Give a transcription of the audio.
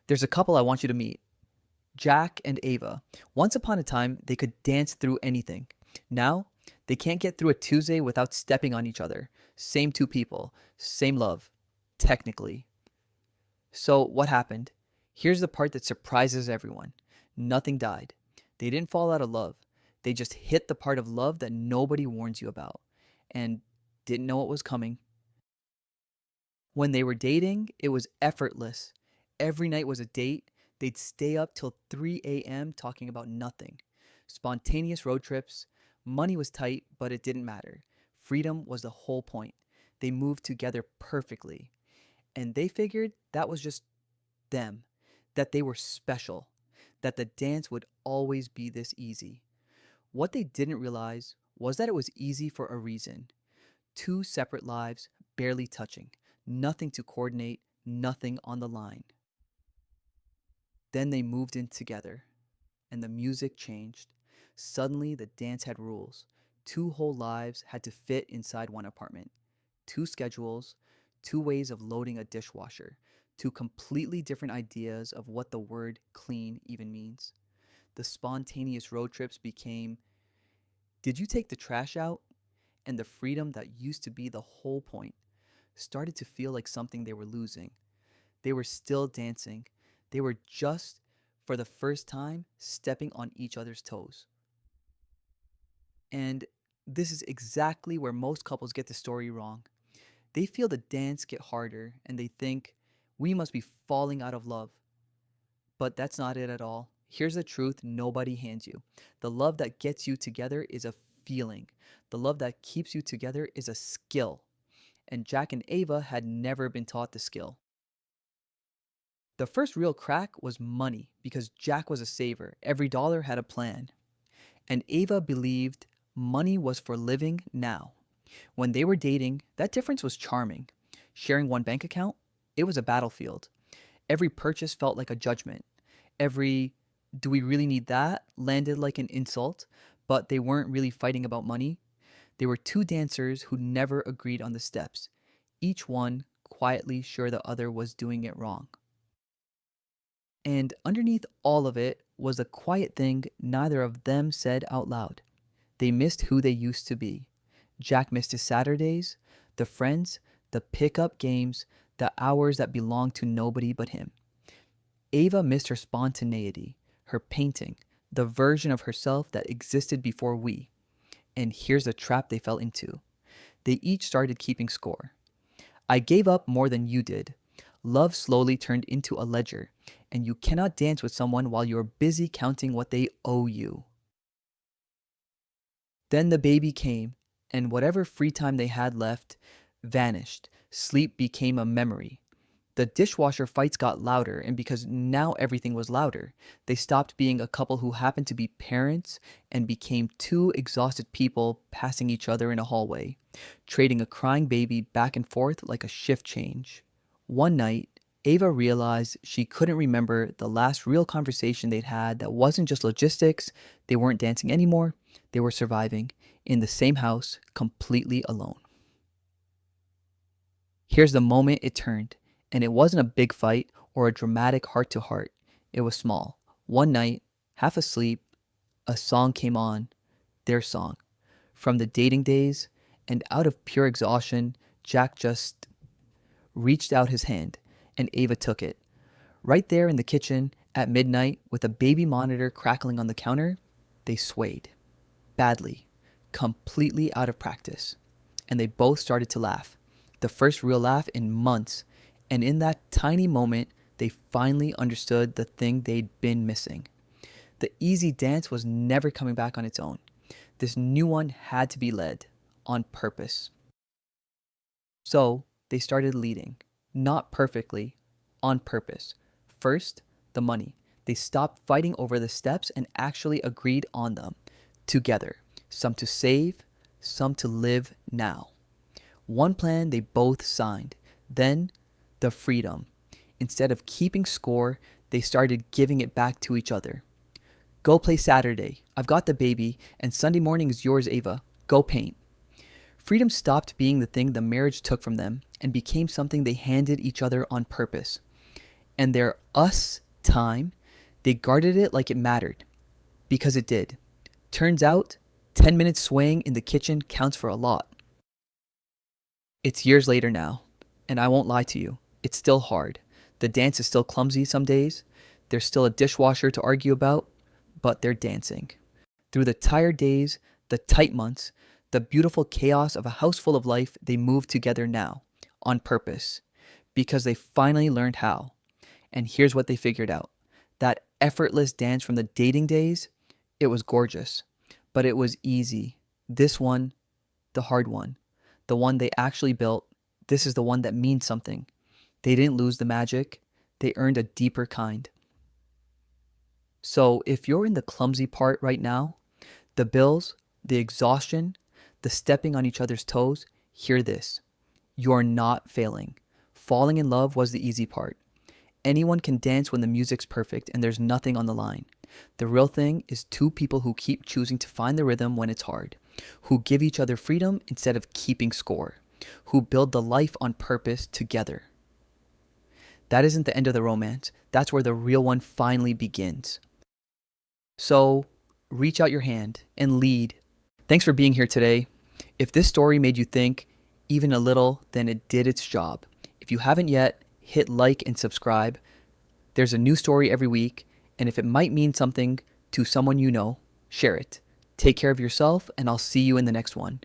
There's a couple I want you to meet. Jack and Ava. Once upon a time, they could dance through anything. Now, they can't get through a Tuesday without stepping on each other. Same two people, same love, technically. So, what happened? Here's the part that surprises everyone. Nothing died. They didn't fall out of love. They just hit the part of love that nobody warns you about and didn't know it was coming. When they were dating, it was effortless. Every night was a date. They'd stay up till 3 a.m. talking about nothing. Spontaneous road trips. Money was tight, but it didn't matter. Freedom was the whole point. They moved together perfectly. And they figured that was just them, that they were special, that the dance would always be this easy. What they didn't realize was that it was easy for a reason. Two separate lives, barely touching, nothing to coordinate, nothing on the line. Then they moved in together, and the music changed. Suddenly, the dance had rules. Two whole lives had to fit inside one apartment. Two schedules, two ways of loading a dishwasher, two completely different ideas of what the word clean even means. The spontaneous road trips became, did you take the trash out? And the freedom that used to be the whole point started to feel like something they were losing. They were still dancing. They were just, for the first time, stepping on each other's toes. And this is exactly where most couples get the story wrong. They feel the dance get harder and they think, we must be falling out of love. But that's not it at all. Here's the truth nobody hands you. The love that gets you together is a feeling. The love that keeps you together is a skill. And Jack and Ava had never been taught the skill. The first real crack was money because Jack was a saver. Every dollar had a plan. And Ava believed money was for living now. When they were dating, that difference was charming. Sharing one bank account, it was a battlefield. Every purchase felt like a judgment. Every, do we really need that, landed like an insult, but they weren't really fighting about money. They were two dancers who never agreed on the steps, each one quietly sure the other was doing it wrong. And underneath all of it was a quiet thing neither of them said out loud. They missed who they used to be. Jack missed his Saturdays, the friends, the pickup games, the hours that belonged to nobody but him. Ava missed her spontaneity, her painting, the version of herself that existed before we. And here's the trap they fell into. They each started keeping score. I gave up more than you did. Love slowly turned into a ledger, and you cannot dance with someone while you're busy counting what they owe you. Then the baby came, and whatever free time they had left vanished. Sleep became a memory. The dishwasher fights got louder, and because now everything was louder, they stopped being a couple who happened to be parents and became two exhausted people passing each other in a hallway, trading a crying baby back and forth like a shift change. One night, Ava realized she couldn't remember the last real conversation they'd had that wasn't just logistics, they weren't dancing anymore, they were surviving in the same house, completely alone. Here's the moment it turned. And it wasn't a big fight or a dramatic heart to heart. It was small. One night, half asleep, a song came on, their song. From the dating days, and out of pure exhaustion, Jack just reached out his hand, and Ava took it. Right there in the kitchen, at midnight, with a baby monitor crackling on the counter, they swayed. Badly. Completely out of practice. And they both started to laugh. The first real laugh in months. And in that tiny moment, they finally understood the thing they'd been missing. The easy dance was never coming back on its own. This new one had to be led, on purpose. So they started leading, not perfectly, on purpose. First, the money. They stopped fighting over the steps and actually agreed on them, together. Some to save, some to live now. One plan they both signed. Then, the freedom. Instead of keeping score, they started giving it back to each other. Go play Saturday. I've got the baby, and Sunday morning is yours, Ava. Go paint. Freedom stopped being the thing the marriage took from them and became something they handed each other on purpose. And their us time, they guarded it like it mattered, because it did. Turns out, 10 minutes swaying in the kitchen counts for a lot. It's years later now, and I won't lie to you, it's still hard. The dance is still clumsy some days. There's still a dishwasher to argue about, but they're dancing. Through the tired days, the tight months, the beautiful chaos of a house full of life, they move together now, on purpose, because they finally learned how. And here's what they figured out: that effortless dance from the dating days, it was gorgeous, but it was easy. This one, the hard one, the one they actually built, this is the one that means something. They didn't lose the magic, they earned a deeper kind. So if you're in the clumsy part right now, the bills, the exhaustion, the stepping on each other's toes, hear this. You're not failing. Falling in love was the easy part. Anyone can dance when the music's perfect and there's nothing on the line. The real thing is two people who keep choosing to find the rhythm when it's hard, who give each other freedom instead of keeping score, who build the life on purpose together. That isn't the end of the romance. That's where the real one finally begins. So, reach out your hand and lead. Thanks for being here today. If this story made you think even a little, then it did its job. If you haven't yet, hit like and subscribe. There's a new story every week, and if it might mean something to someone you know, share it. Take care of yourself, and I'll see you in the next one.